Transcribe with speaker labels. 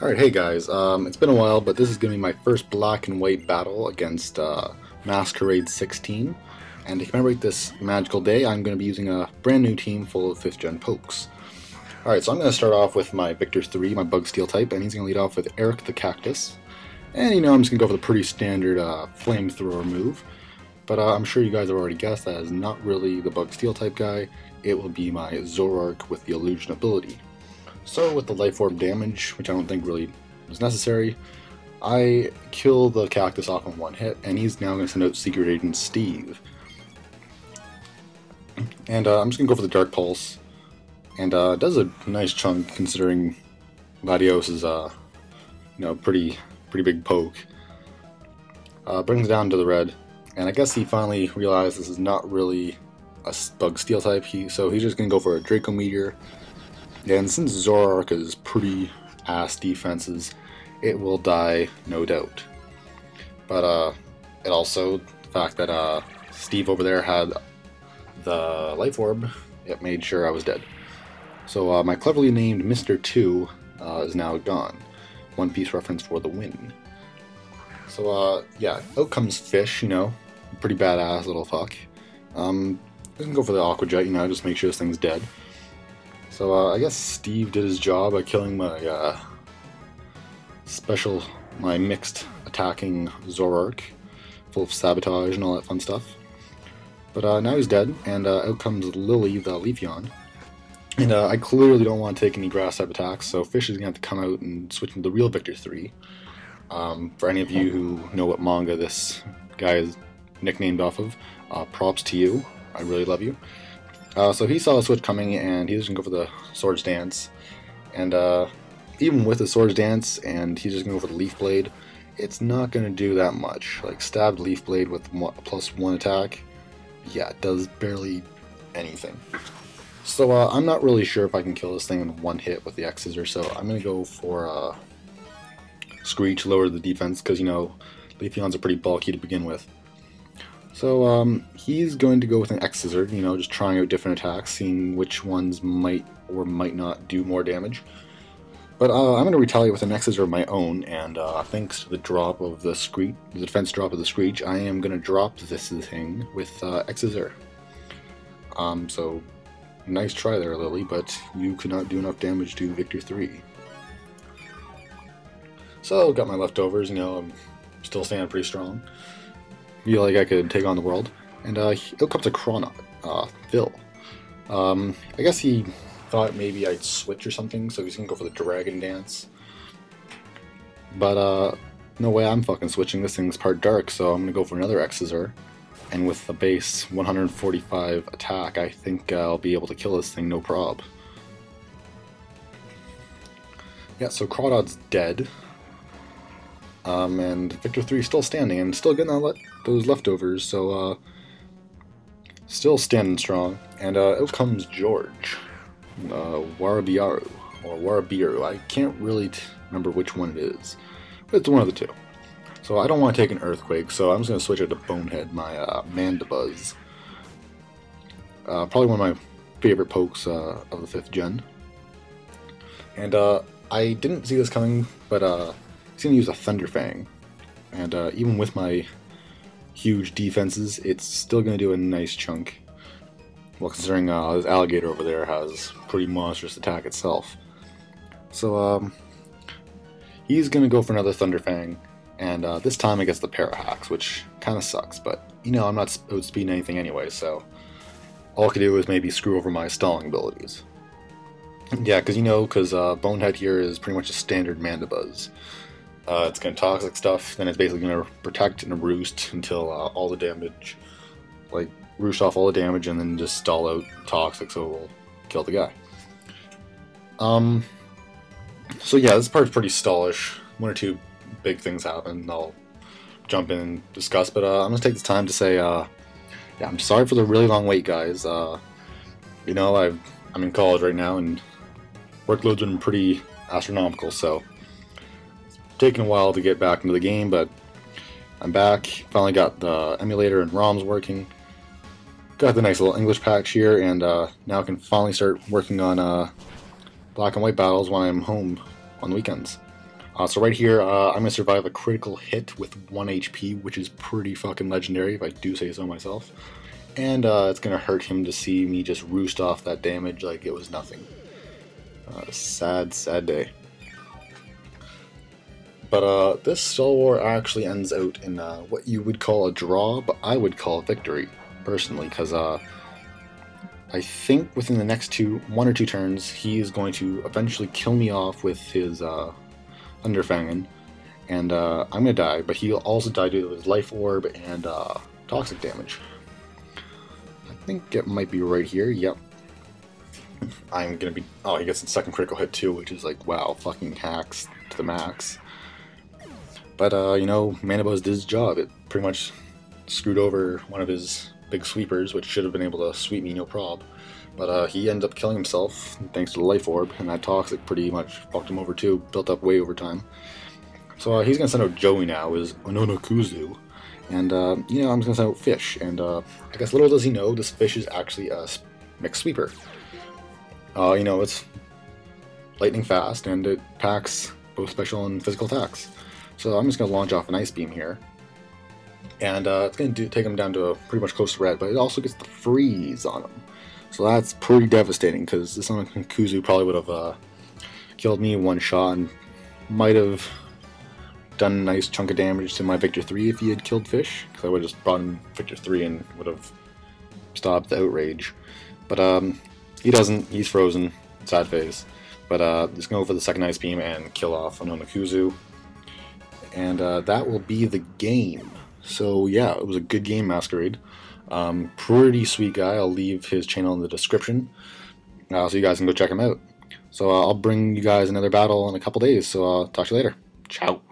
Speaker 1: Alright, hey guys, it's been a while, but this is going to be my first black and white battle against Masqurade16. And to commemorate this magical day, I'm going to be using a brand new team full of 5th gen pokes. Alright, so I'm going to start off with my Victor 3, my Bug Steel type, and he's going to lead off with Eric the Cactus. And I'm just going to go for the pretty standard flamethrower move. But I'm sure you guys have already guessed that is not really the Bug Steel type guy. It will be my Zoroark with the Illusion ability. So with the Life Orb damage, which I don't think really is necessary, I kill the Cactus off in one hit, and he's now going to send out Secret Agent Steve. And I'm just going to go for the Dark Pulse, and it does a nice chunk considering Latios is pretty big poke. Brings it down to the red, and I guess he finally realized this is not really a Bug Steel type, so he's just going to go for a Draco Meteor. And since Zoroark is pretty ass defenses, it will die, no doubt. But it also, the fact that Steve over there had the Life Orb, it made sure I was dead. So my cleverly named Mr. 2 is now gone. One Piece reference for the win. So yeah, out comes Fish, pretty badass little fuck. I can go for the Aqua Jet, just make sure this thing's dead. So I guess Steve did his job by killing my my mixed attacking Zoroark, full of sabotage and all that fun stuff. But now he's dead, and out comes Lily, the Leafeon. And I clearly don't want to take any grass type attacks, so Fish is going to have to come out and switch into the real Victor 3. For any of you who know what manga this guy is nicknamed off of, props to you. I really love you. So he saw the switch coming, and he's just going to go for the Swords Dance. And even with the Swords Dance, and he's just going to go for the Leaf Blade, it's not going to do that much. Like, stabbed Leaf Blade with +1 attack, yeah, it does barely anything. So I'm not really sure if I can kill this thing in one hit with the X-Scissor, so I'm going to go for Screech, lower the defense, because, Leafeons are pretty bulky to begin with. So he's going to go with an X-Scissor, just trying out different attacks, seeing which ones might or might not do more damage. But I'm going to retaliate with an X-Scissor of my own, and thanks to the drop of the Screech, the defense drop of the Screech, I am going to drop this thing with X-Scissor. So nice try there, Lily, but you could not do enough damage to Victor 3. So got my leftovers, I'm still standing pretty strong. Feel like I could take on the world. And out comes a Chronoc, Phil. I guess he thought maybe I'd switch or something, so he's gonna go for the Dragon Dance. But no way I'm fucking switching. This thing's part dark, so I'm gonna go for another X-Scissor. And with the base 145 attack, I think I'll be able to kill this thing no prob. Yeah, so Crawdad's dead. And Victor 3 is still standing and still getting those leftovers, so still standing strong. And out comes George, Warabiaru, or Warabiru. I can't really remember which one it is, but it's one of the two. So I don't want to take an Earthquake, so I'm just going to switch it to Bonehead, my Mandibuzz. Probably one of my favorite pokes of the 5th gen. And I didn't see this coming, but he's going to use a Thunder Fang, and even with my huge defenses, it's still going to do a nice chunk. Well, considering this alligator over there has pretty monstrous attack itself. So he's going to go for another Thunder Fang, and this time it gets the Parahax, which kind of sucks, but I'm not outspeeding anything anyway, so all I can do is maybe screw over my stalling abilities. Yeah, because Bonehead here is pretty much a standard Mandibuzz. It's going to Toxic stuff, then it's basically going to protect and roost until all the damage, roost off all the damage and then just stall out Toxic, so it will kill the guy. So yeah, this part's pretty stallish. One or two big things happen, I'll jump in and discuss, but I'm going to take this time to say, yeah, I'm sorry for the really long wait, guys. I'm in college right now, and workload's been pretty astronomical, so taken a while to get back into the game, but I'm back. Finally got the emulator and ROMs working. Got the nice little English patch here, and now I can finally start working on black and white battles when I'm home on the weekends. So right here, I'm going to survive a critical hit with 1 HP, which is pretty fucking legendary, if I do say so myself. And it's going to hurt him to see me just roost off that damage like it was nothing. Sad, sad day. But this Soul War actually ends out in what you would call a draw, but I would call a victory, personally, because I think within the next 1 or 2 turns, he is going to eventually kill me off with his Underfangen, and I'm going to die, but he'll also die due to his Life Orb and Toxic damage. I think it might be right here, yep. I'm going to be... Oh, he gets the second critical hit too, which is like, wow, fucking hacks to the max. But, you know, Mana Buzz did his job. It pretty much screwed over one of his big sweepers, which should have been able to sweep me no prob. But he ended up killing himself thanks to the Life Orb, and that Toxic pretty much fucked him over too, built up way over time. So he's going to send out Joey now, is Ononokuzu. And, you know, I'm just going to send out Fish. And I guess little does he know, this Fish is actually a mixed sweeper. You know, it's lightning fast, and it packs both special and physical attacks. So I'm just going to launch off an Ice Beam here. And it's going to take him down to pretty much close to red, but it also gets the freeze on him. So that's pretty devastating, because this Onokuzu probably would have killed me in one shot, and might have done a nice chunk of damage to my Victor 3 if he had killed Fish, because I would have just brought in Victor 3 and would have stopped the outrage. But he doesn't, he's frozen, sad face. But just go for the second Ice Beam and kill off Onokuzu. And that will be the game. So yeah, it was a good game, Masquerade. Pretty sweet guy. I'll leave his channel in the description, so you guys can go check him out. So I'll bring you guys another battle in a couple days, so I'll talk to you later. Ciao.